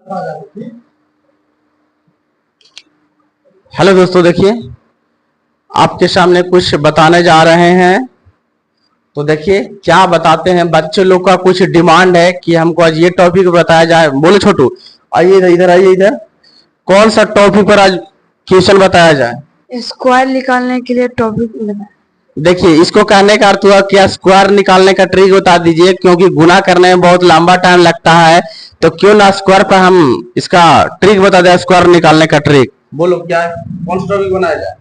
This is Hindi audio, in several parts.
हेलो दोस्तों, देखिए आपके सामने कुछ बताने जा रहे हैं। तो देखिए क्या बताते हैं। बच्चे लोग का कुछ डिमांड है कि हमको आज ये टॉपिक बताया जाए। बोले छोटू, आइए इधर, इधर आइए इधर। कौन सा टॉपिक पर आज क्वेश्चन बताया जाए? स्क्वायर निकालने के लिए टॉपिक बताएं। देखिए, इसको कहने का अर्थ हुआ क्या, स्क्वायर निकालने का ट्रिक बता दीजिए, क्योंकि गुना करने में बहुत लंबा टाइम लगता है। तो क्यों ना स्क्वायर पर हम इसका ट्रिक बता दें, स्क्वायर निकालने का ट्रिक। बोलो क्या है, कौन सा टॉपिक बनाया जाए?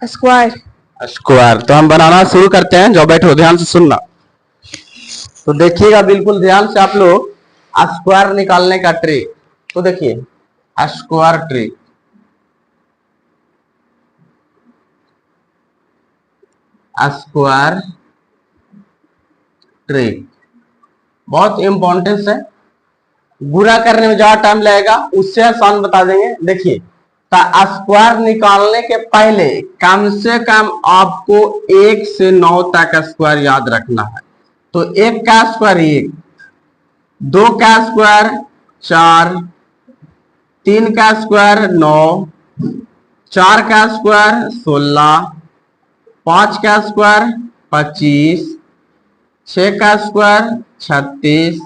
स्क्वायर। स्क्वायर तो हम बनाना शुरू करते हैं। जो बैठो ध्यान से सुनना। तो देखिएगा बिल्कुल ध्यान से आप लोग, स्क्वायर निकालने का ट्रिक। तो देखिए स्क्वायर ट्रिक, स्क्वायर ट्रिक बहुत इंपॉर्टेंस है। गुणा करने में ज्यादा टाइम लगेगा, उससे आसान बता देंगे। देखिए, स्क्वायर निकालने के पहले कम से कम आपको 1 से 9 तक स्क्वायर याद रखना है। तो 1 का स्क्वायर 1, 2 का स्क्वायर 4, 3 का स्क्वायर 9, 4 का स्क्वायर 16, 5 का स्क्वायर 25, 6 का स्क्वायर 36,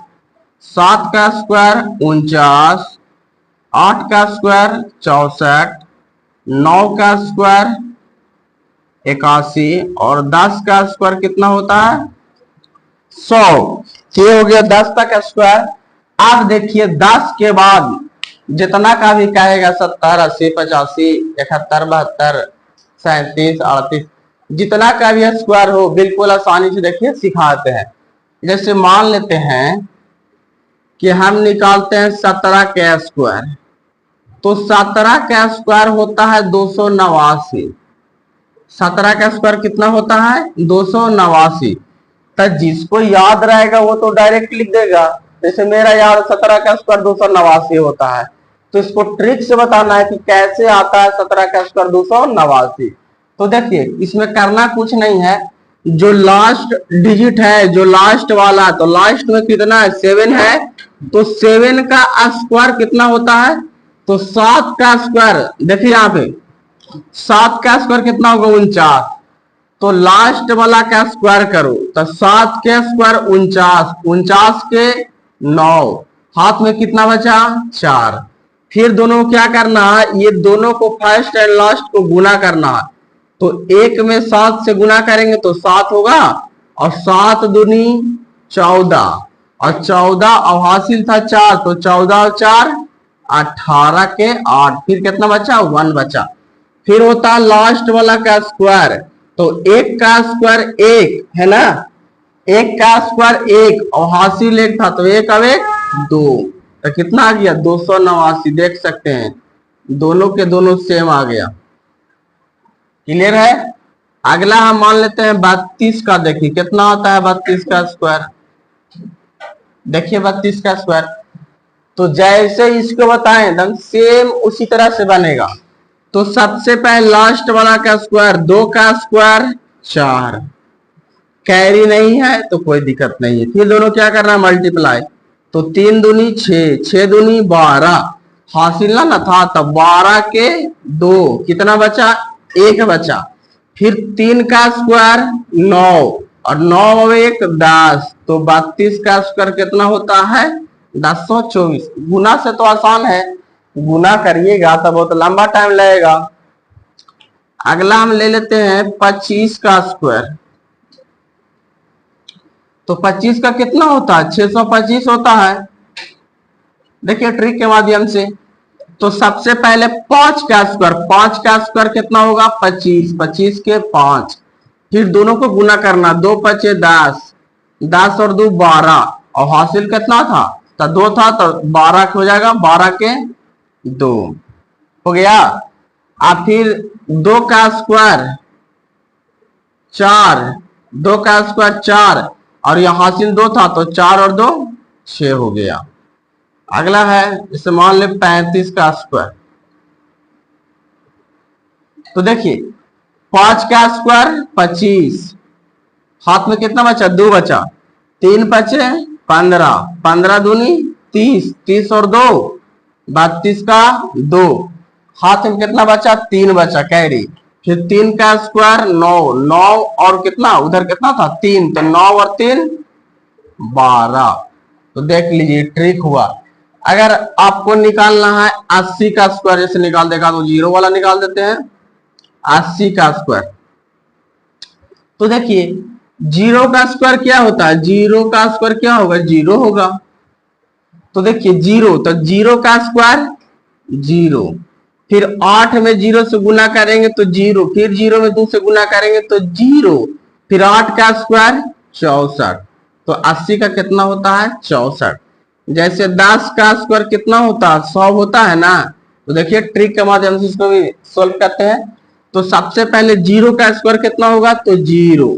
7 का स्क्वायर 49, 8 का स्क्वायर 64, 9 का स्क्वायर 81 और 10 का स्क्वायर कितना होता है? 100। ये हो गया 10 तक स्क्वायर। अब देखिए 10 के बाद जितना का भी कहेगा, 70, 80, 85, 71, 72, 37, 38, जितना का भी स्क्वायर हो, बिल्कुल आसानी से देखिए सिखाते हैं। जैसे मान लेते हैं कि हम निकालते हैं 17 का स्क्वायर। तो 17 का स्क्वायर होता है 289। 17 का स्क्वायर कितना होता है? 289। तो जिसको याद रहेगा वो तो डायरेक्ट लिख देगा। जैसे मेरा याद 17 का स्क्वायर 289 होता है। तो इसको ट्रिक से बताना है कि कैसे आता है 17 का स्क्वायर 289। तो देखिए इसमें करना कुछ नहीं है। जो लास्ट डिजिट है, जो लास्ट वाला, तो लास्ट में कितना है? 7 है। तो 7 का स्क्वायर कितना होता है? तो 7 का स्क्वायर, देखिए यहाँ पे 7 का स्क्वायर कितना होगा? 49। तो लास्ट वाला का स्क्वायर करो, तो 7 के स्क्वायर 49, 49 के 9, हाथ में कितना बचा? 4। फिर दोनों को क्या करना है? ये दोनों को फर्स्ट एंड लास्ट को गुना करना है। तो 1 में 7 से गुना करेंगे तो 7 होगा, और 7 दूनी 14, और 14 और हासिल था 4, तो 14 और 4 18 के 8। फिर कितना बचा? 1 बचा। फिर होता है लास्ट वाला का स्क्वायर। तो 1 का स्क्वायर 1 है ना, 1 का स्क्वायर 1 और हासिल 1 था, तो 1 अब 1 2। तो कितना आ गया? 289। देख सकते हैं दोनों के दोनों सेम आ गया। क्लियर है? अगला हम मान लेते हैं 32 का। देखिए कितना होता है 32 का स्क्वायर। देखिए 32 का स्क्वायर, तो जैसे इसको बताएं एकदम सेम उसी तरह से बनेगा। तो सबसे पहले लास्ट वाला का स्क्वायर, 2 का स्क्वायर 4, कैरी नहीं है तो कोई दिक्कत नहीं है। फिर दोनों क्या करना है? मल्टीप्लाई। तो 3 दूनी 6, 6 दूनी 12, हासिल ना था, तब 12 के 2, कितना बचा? 1 बचा। फिर 3 का स्क्वायर 9, और 9 और 1 10। तो 32 का स्क्वायर कितना होता है? 1024। गुना से तो आसान है, गुना करिएगा तो बहुत लंबा टाइम लगेगा। अगला हम ले लेते हैं 25 का स्क्वायर। तो 25 का कितना होता है? 625 होता है। देखिए ट्रिक के माध्यम से। तो सबसे पहले 5 का स्क्वायर, 5 का स्क्वायर कितना होगा? 25, 25 के 5। फिर दोनों को गुना करना, 2 5 10, 10 और 2 12, और हासिल कितना था? तो 2 था, तो 12 हो जाएगा, 12 के 2 हो गया। अब फिर 2 का स्क्वायर 4, 2 का स्क्वायर 4, और यह हासिल 2 था, तो 4 और 2 6 हो गया। अगला है इसे मान ले 35 का स्क्वायर। तो देखिए 5 का स्क्वायर 25, हाथ में कितना बचा? 2 बचा। 3 5 15, 15 दूनी 30, 30 और 2 32 का 2, हाथ में कितना बचा 3 बचा कैरी, फिर 3 का स्क्वायर 9, 9 और कितना उधर कितना था 3, तो 9 और 3 12। तो देख लीजिए ट्रिक हुआ। अगर आपको निकालना है 80 का स्क्वायर जैसे निकाल देगा तो जीरो वाला निकाल देते हैं 80 का स्क्वायर। तो देखिए जीरो का स्क्वायर क्या होता है, जीरो का स्क्वायर क्या होगा जीरो होगा। तो देखिए जीरो, तो जीरो का स्क्वायर जीरो, फिर 8 में जीरो से गुना करेंगे तो जीरो, फिर जीरो में 2 से गुना करेंगे तो जीरो, फिर 8 का स्क्वायर 64। तो 80 का कितना होता है 64। जैसे 10 का स्क्वायर कितना होता है 100 होता है ना। तो देखिए ट्रिक के माध्यम से इसको भी सोल्व करते हैं। तो सबसे पहले जीरो का स्क्वायर कितना होगा तो जीरो,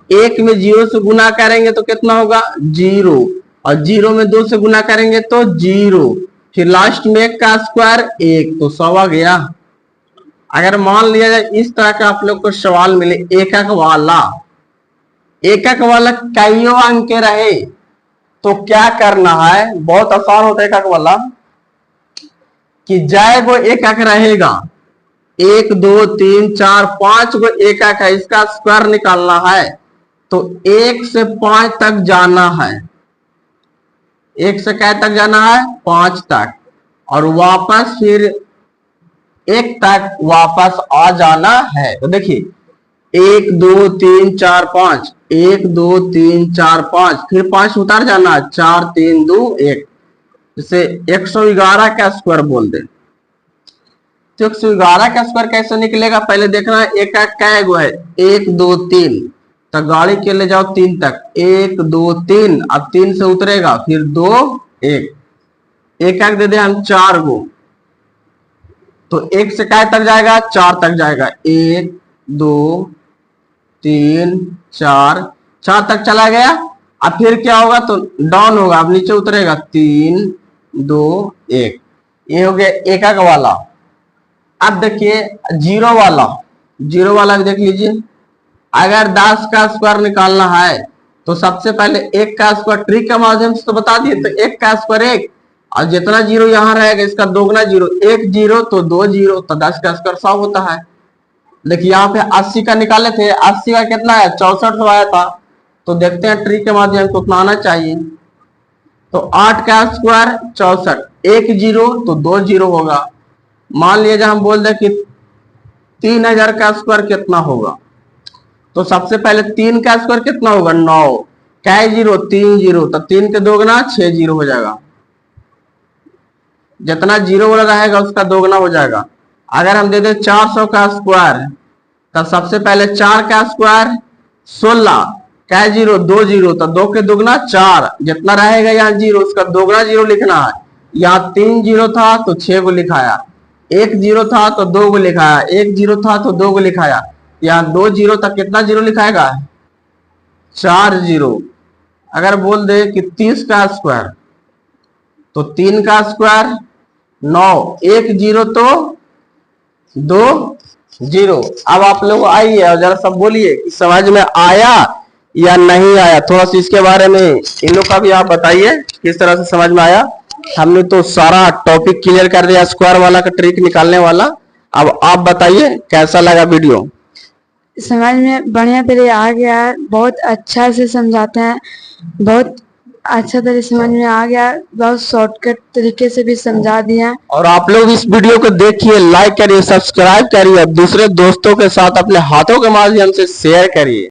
1 में जीरो से गुना करेंगे तो कितना होगा जीरो, और जीरो में 2 से गुना करेंगे तो जीरो, फिर लास्ट में 1 का स्क्वायर 1, तो 100 आ गया। अगर मान लिया जाए इस तरह का आप लोग को सवाल मिले एकक वाला कईयों अंक के रहे तो क्या करना है, बहुत आसान होता है एकक वाला, कि जाए वो एकक रहेगा 1 2 3 4 5 गो एकक है, इसका स्क्वायर निकालना है तो 1 से 5 तक जाना है, 1 से क्या तक जाना है 5 तक, और वापस फिर 1 तक वापस आ जाना है। तो देखिए 1 2 3 4 5, 1 2 3 4 5, फिर 5 उतार जाना 4 3 2 1, जैसे 111 का स्क्वायर बोल दे। तो 111 का स्क्वायर कैसे निकलेगा, पहले देखना है एकक क्या है 1 2 3, तो गाड़ी के ले जाओ 3 तक, 1 2 3, अब 3 से उतरेगा फिर 2 1, एकक दे दे हम 4 गो, तो 1 से क्या तक जाएगा 4 तक जाएगा, 1 2 3 4, 4 तक चला गया। अब फिर क्या होगा तो डाउन होगा, अब नीचे उतरेगा 3 2 1, ये हो गया एकक वाला। अब देखिए जीरो वाला भी देख लीजिए। अगर 10 का स्क्वायर निकालना है तो सबसे पहले 1 का स्क्वायर ट्रिक के माध्यम से तो बता दिए, तो 1 का स्क्वायर 1, और जितना जीरो यहाँ रहेगा इसका दोगुना जीरो, 1 जीरो तो 2 जीरो, तो 10 का स्क्वायर 100 होता है। देखिए यहाँ पे 80 का निकाले थे, 80 का कितना है 64 आया था, तो देखते हैं ट्रिक के माध्यम से उतना आना चाहिए। तो 8 का स्क्वायर 64, 1 जीरो तो 2 जीरो होगा। मान लीजिए हम बोल दे कि 3000 का स्क्वायर कितना होगा, तो सबसे पहले 3 का स्क्वायर कितना होगा 9, क्या जीरो 3 जीरो, तो 3 के दोगुना 6 जीरो हो जाएगा, जितना जीरो वाला रहेगा उसका दोगुना हो जाएगा। अगर हम दे दे 400 का स्क्वायर, तो सबसे पहले 4 का स्क्वायर 16, क्या जीरो 2 जीरो, तो 2 के दोगुना 4, जितना रहेगा यहाँ जीरो उसका दोगुना जीरो लिखना है। यहाँ 3 जीरो था तो 6 को लिखाया, 1 जीरो था तो 2 को लिखाया, 1 जीरो था तो 2 को लिखाया, यहाँ 2 जीरो तक कितना जीरो लिखाएगा 4 जीरो। अगर बोल दे कि 30 का स्क्वायर, तो 3 का स्क्वायर 9, 1 जीरो तो 2 जीरो। अब आप लोग आइए और जरा सब बोलिए कि समझ में आया या नहीं आया, थोड़ा सा इसके बारे में इन लोग का भी आप बताइए किस तरह से समझ में आया। हमने तो सारा टॉपिक क्लियर कर दिया स्क्वायर वाला का ट्रिक निकालने वाला। अब आप बताइए कैसा लगा वीडियो। समझ में बढ़िया तरह आ गया है, बहुत अच्छा से समझाते हैं, बहुत अच्छा तरह समझ में आ गया, बहुत शॉर्टकट तरीके से भी समझा दिया। और आप लोग इस वीडियो को देखिए, लाइक करिए, सब्सक्राइब करिए, दूसरे दोस्तों के साथ अपने हाथों के माध्यम से शेयर करिए।